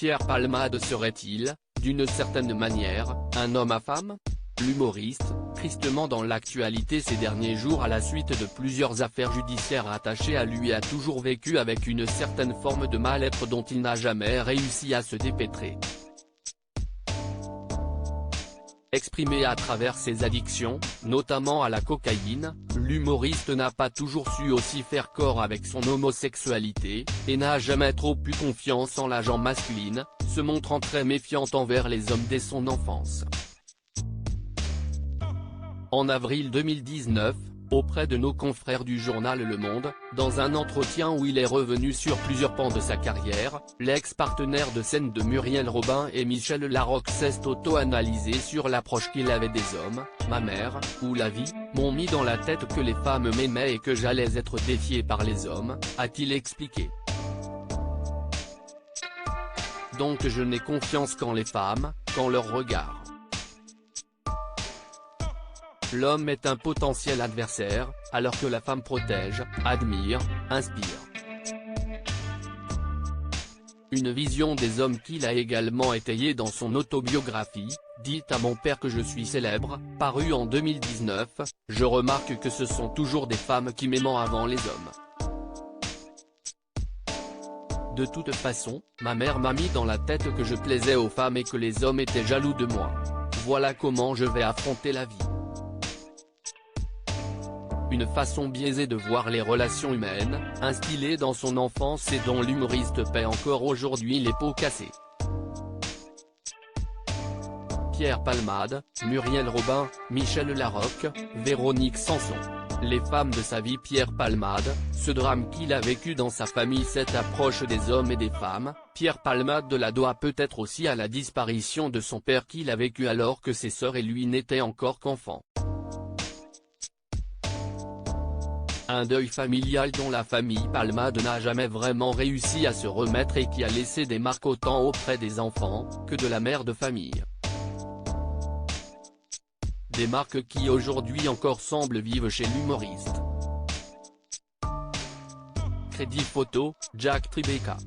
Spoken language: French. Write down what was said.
Pierre Palmade serait-il, d'une certaine manière, un homme à femme? L'humoriste, tristement dans l'actualité ces derniers jours à la suite de plusieurs affaires judiciaires attachées à lui, a toujours vécu avec une certaine forme de mal-être dont il n'a jamais réussi à se dépêtrer. Exprimé à travers ses addictions, notamment à la cocaïne, l'humoriste n'a pas toujours su aussi faire corps avec son homosexualité, et n'a jamais trop eu confiance en la gente masculine, se montrant très méfiant envers les hommes dès son enfance. En avril 2019, auprès de nos confrères du journal Le Monde, dans un entretien où il est revenu sur plusieurs pans de sa carrière, l'ex-partenaire de scène de Muriel Robin et Michel Larocque s'est auto-analysé sur l'approche qu'il avait des hommes. « Ma mère, ou la vie, m'ont mis dans la tête que les femmes m'aimaient et que j'allais être défié par les hommes », a-t-il expliqué. Donc je n'ai confiance qu'en les femmes, qu'en leur regard. L'homme est un potentiel adversaire, alors que la femme protège, admire, inspire. Une vision des hommes qu'il a également étayée dans son autobiographie, « Dites à mon père que je suis célèbre », paru en 2019, « Je remarque que ce sont toujours des femmes qui m'aiment avant les hommes. De toute façon, ma mère m'a mis dans la tête que je plaisais aux femmes et que les hommes étaient jaloux de moi. Voilà comment je vais affronter la vie. » Une façon biaisée de voir les relations humaines, instillée dans son enfance et dont l'humoriste paie encore aujourd'hui les pots cassés. Pierre Palmade, Muriel Robin, Michel Larocque, Véronique Sanson. Les femmes de sa vie. Pierre Palmade, ce drame qu'il a vécu dans sa famille, cette approche des hommes et des femmes, Pierre Palmade la doit peut-être aussi à la disparition de son père qu'il a vécu alors que ses sœurs et lui n'étaient encore qu'enfants. Un deuil familial dont la famille Palmade n'a jamais vraiment réussi à se remettre et qui a laissé des marques autant auprès des enfants, que de la mère de famille. Des marques qui aujourd'hui encore semblent vives chez l'humoriste. Crédit photo, Jack Tribeca.